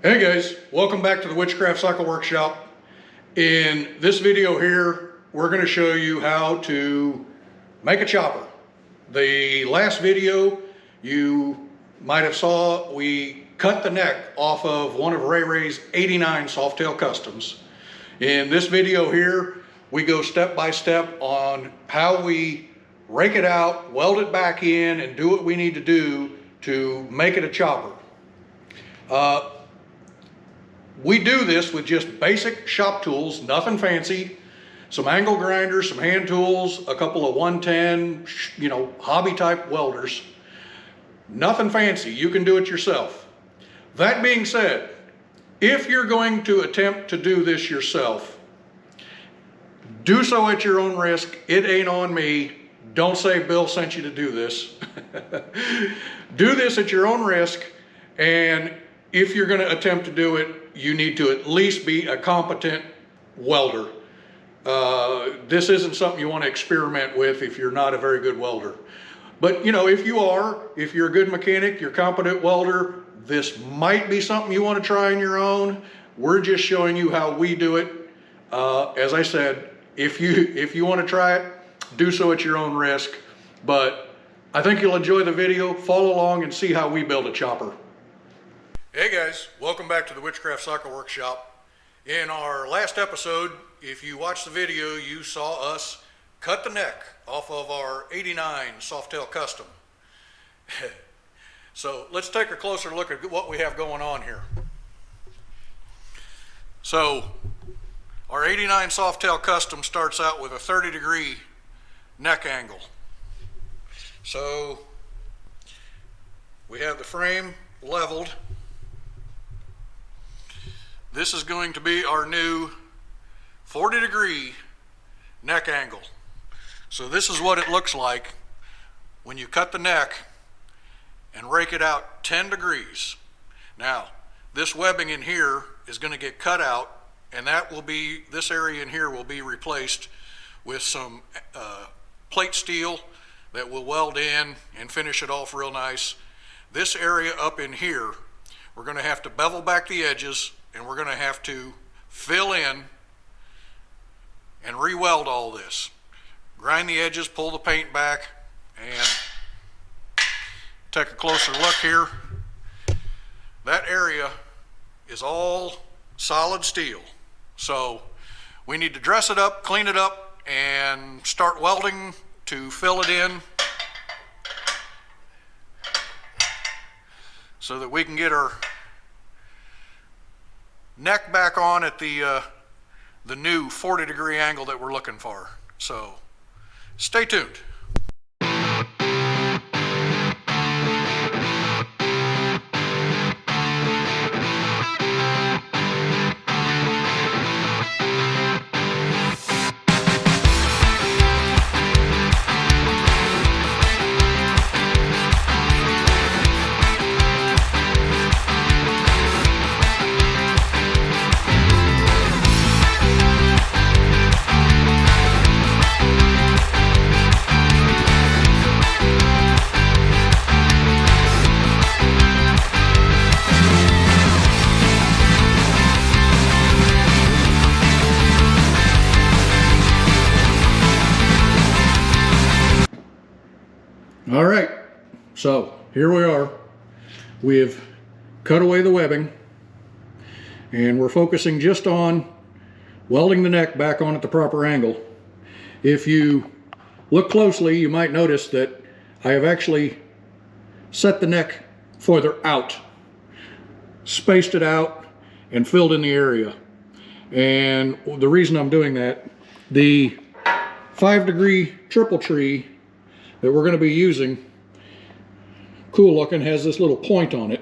Hey guys, welcome back to the Witchcraft Cycle Workshop. In this video here, we're going to show you how to make a chopper. The last video you might have saw, we cut the neck off of one of Ray's 89 Softail Customs. In this video here, we go step by step on how we rake it out, weld it back in, and do what we need to do to make it a chopper. We do this with just basic shop tools, nothing fancy, some angle grinders, some hand tools, a couple of 110, hobby type welders. Nothing fancy, you can do it yourself. That being said, if you're going to attempt to do this yourself, do so at your own risk. It ain't on me. Don't say Bill sent you to do this. Do this at your own risk, and if you're going to attempt to do it, you need to at least be a competent welder. This isn't something you want to experiment with if you're not a very good welder. But if you're a good mechanic, you're a competent welder, this might be something you want to try on your own. We're just showing you how we do it. As I said, if you want to try it, do so at your own risk. But I think you'll enjoy the video. Follow along and see how we build a chopper. Hey guys, welcome back to the Witchcraft Cycle Workshop. In our last episode, if you watched the video, you saw us cut the neck off of our 89 Softail Custom. So let's take a closer look at what we have going on here. So our 89 Softail Custom starts out with a 30-degree neck angle. So we have the frame leveled. This is going to be our new 40-degree neck angle. So this is what it looks like when you cut the neck and rake it out 10 degrees. Now, this webbing in here is going to get cut out, and this area in here will be replaced with some plate steel that will weld in and finish it off real nice. This area up in here, we're going to have to bevel back the edges, and we're going to have to fill in and re-weld all this. Grind the edges, pull the paint back, and take a closer look here. That area is all solid steel. So we need to dress it up, clean it up, and start welding to fill it in so that we can get our neck back on at the new 40-degree angle that we're looking for. So stay tuned. All right, so here we are. We have cut away the webbing, and we're focusing just on welding the neck back on at the proper angle. If you look closely, you might notice that I have actually set the neck further out, spaced it out, and filled in the area. And the reason I'm doing that, the 5-degree triple tree that we're going to be using, cool looking, has this little point on it,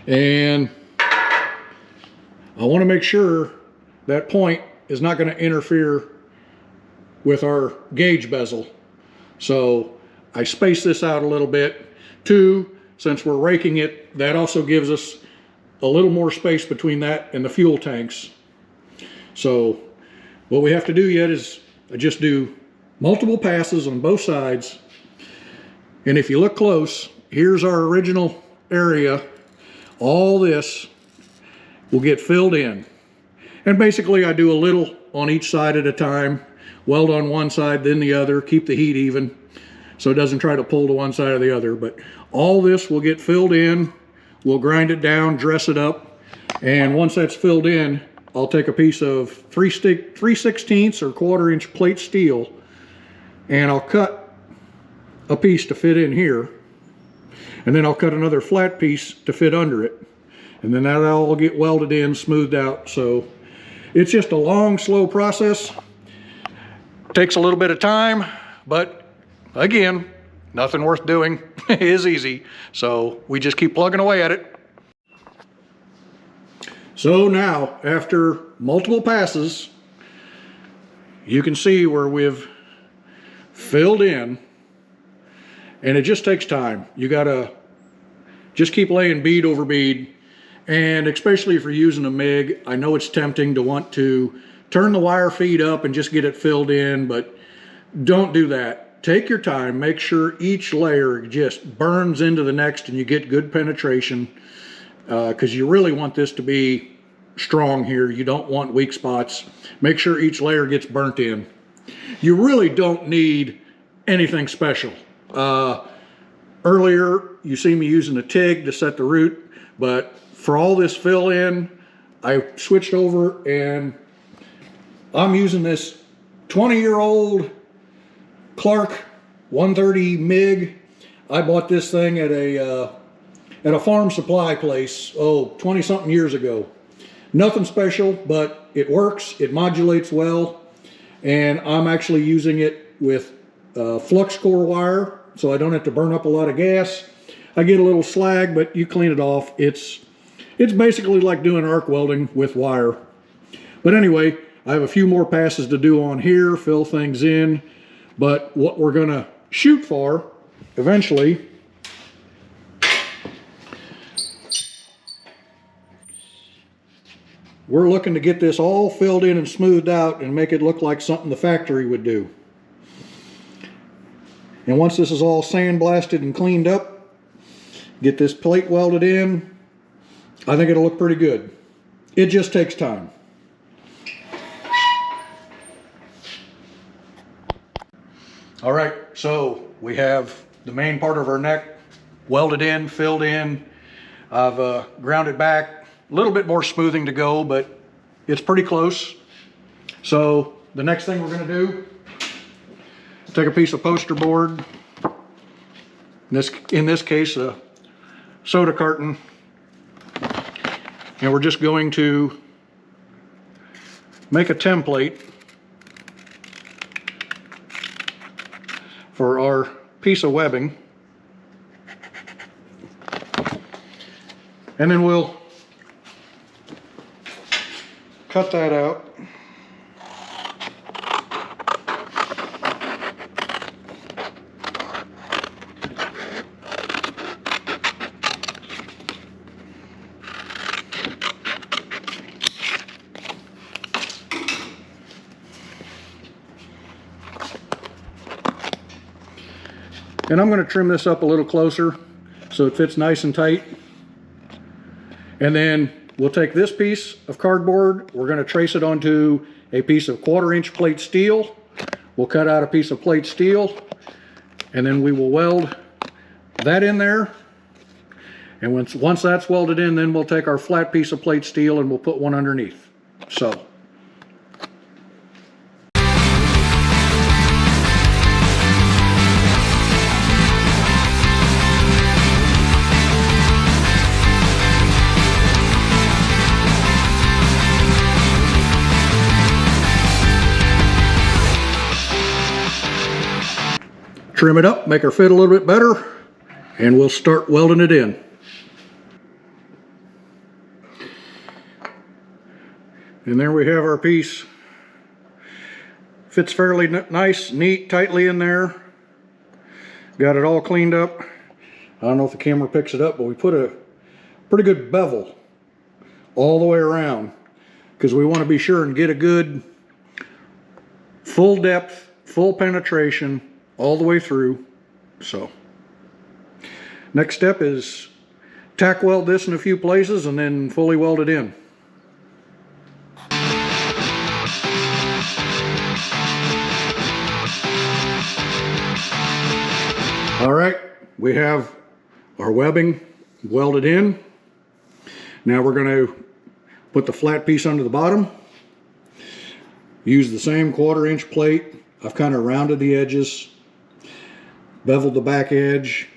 and I want to make sure that point is not going to interfere with our gauge bezel. So I space this out a little bit. Two, since we're raking it, that also gives us a little more space between that and the fuel tanks. So what we have to do yet is just do multiple passes on both sides. And if you look close, here's our original area. All this will get filled in. And basically I do a little on each side at a time, weld on one side, then the other, keep the heat even, so it doesn't try to pull to one side or the other. But all this will get filled in, we'll grind it down, dress it up, and once that's filled in, I'll take a piece of 3/16 or 1/4 inch plate steel, and I'll cut a piece to fit in here, and then I'll cut another flat piece to fit under it, and then that'll all get welded in, smoothed out. So it's just a long, slow process. Takes a little bit of time, but again, nothing worth doing is easy. So we just keep plugging away at it. So now, after multiple passes, you can see where we've filled in, and it just takes time. You gotta just keep laying bead over bead, and especially if you're using a MIG, I know it's tempting to want to turn the wire feed up and just get it filled in, but don't do that. Take your time, make sure each layer just burns into the next and you get good penetration, because you really want this to be strong here. You don't want weak spots. Make sure each layer gets burnt in. You really don't need anything special. Earlier you see me using a TIG to set the root, but for all this fill in, I switched over and I'm using this 20-year-old Clark 130 MIG. I bought this thing at a farm supply place, 20-something years ago. Nothing special, but it works, it modulates well, and I'm actually using it with flux core wire, so I don't have to burn up a lot of gas. I get a little slag, but you clean it off. It's basically like doing arc welding with wire. But anyway, I have a few more passes to do on here, fill things in, but what we're gonna shoot for eventually we're looking to get this all filled in and smoothed out and make it look like something the factory would do. And once this is all sandblasted and cleaned up, get this plate welded in, I think it'll look pretty good. It just takes time. All right, so we have the main part of our neck welded in, filled in. I've ground it back. A little bit more smoothing to go, but it's pretty close. So the next thing we're going to do, take a piece of poster board, in this case a soda carton, and we're just going to make a template for our piece of webbing, and then we'll cut that out. And I'm going to trim this up a little closer so it fits nice and tight. And then we'll take this piece of cardboard, we're going to trace it onto a piece of 1/4 inch plate steel. We'll cut out a piece of plate steel, and then we will weld that in there. And once that's welded in, then we'll take our flat piece of plate steel and we'll put one underneath. So. Trim it up, make her fit a little bit better, and we'll start welding it in. And there we have our piece. Fits fairly nice, neat, tightly in there. Got it all cleaned up. I don't know if the camera picks it up, but we put a pretty good bevel all the way around because we want to be sure and get a good full depth, full penetration all the way through. So next step is tack weld this in a few places and then fully weld it in. we have our webbing welded in. Now we're going to put the flat piece under the bottom. Use the same 1/4 inch plate. I've kind of rounded the edges, beveled the back edge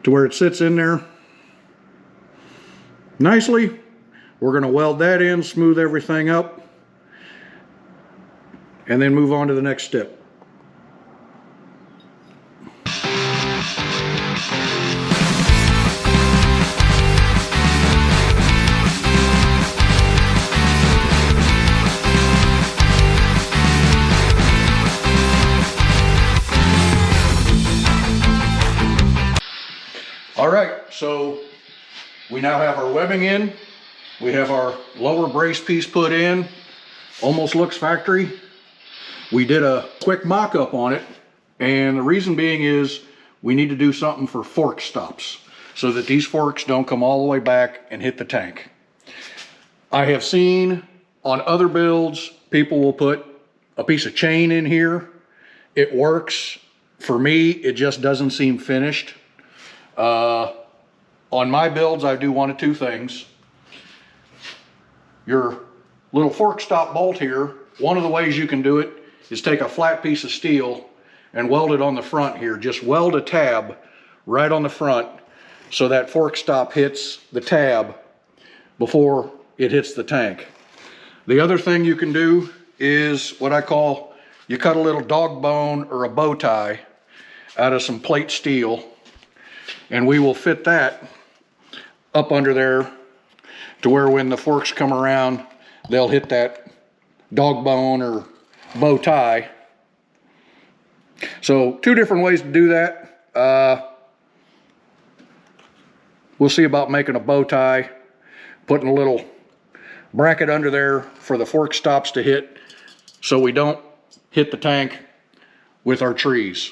to where it sits in there nicely. We're going to weld that in, smooth everything up, and then move on to the next step. All right, so we now have our webbing in. We have our lower brace piece put in. Almost looks factory. We did a quick mock-up on it, and the reason being is we need to do something for fork stops so that these forks don't come all the way back and hit the tank. I have seen on other builds, people will put a piece of chain in here. It works. For me, it just doesn't seem finished. On my builds, I do one of two things. Your little fork stop bolt here, one of the ways you can do it is take a flat piece of steel and weld it on the front here. Just weld a tab right on the front so that fork stop hits the tab before it hits the tank. The other thing you can do is what I call, you cut a little dog bone or a bow tie out of some plate steel, and we will fit that up under there to where when the forks come around, they'll hit that dog bone or bow tie. So 2 different ways to do that. We'll see about making a bow tie, putting a little bracket under there for the fork stops to hit so we don't hit the tank with our trees.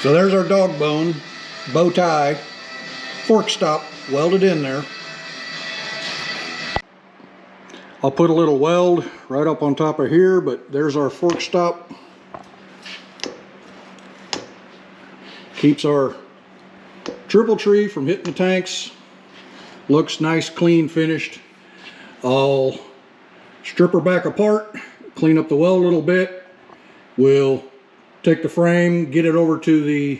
So there's our dog bone, bow tie, fork stop welded in there. I'll put a little weld right up on top of here, but there's our fork stop. Keeps our triple tree from hitting the tanks. Looks nice, clean, finished. I'll strip her back apart, clean up the weld a little bit. We'll take the frame, get it over to the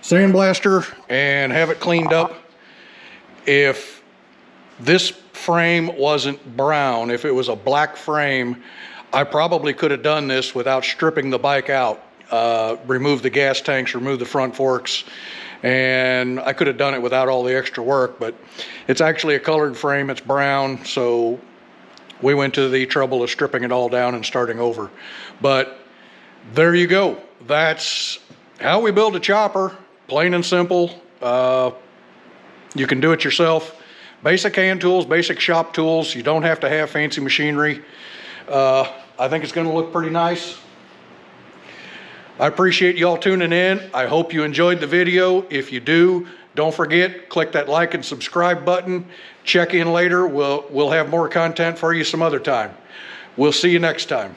sandblaster and have it cleaned up. If this frame wasn't brown, if it was a black frame, I probably could have done this without stripping the bike out. Remove the gas tanks, remove the front forks, and I could have done it without all the extra work, but it's actually a colored frame, it's brown, so we went to the trouble of stripping it all down and starting over. But there you go. That's how we build a chopper, plain and simple. You can do it yourself. Basic hand tools, basic shop tools. You don't have to have fancy machinery. I think it's going to look pretty nice. I appreciate y'all tuning in. I hope you enjoyed the video. If you do, don't forget, click that like and subscribe button. Check in later. We'll have more content for you some other time. We'll see you next time.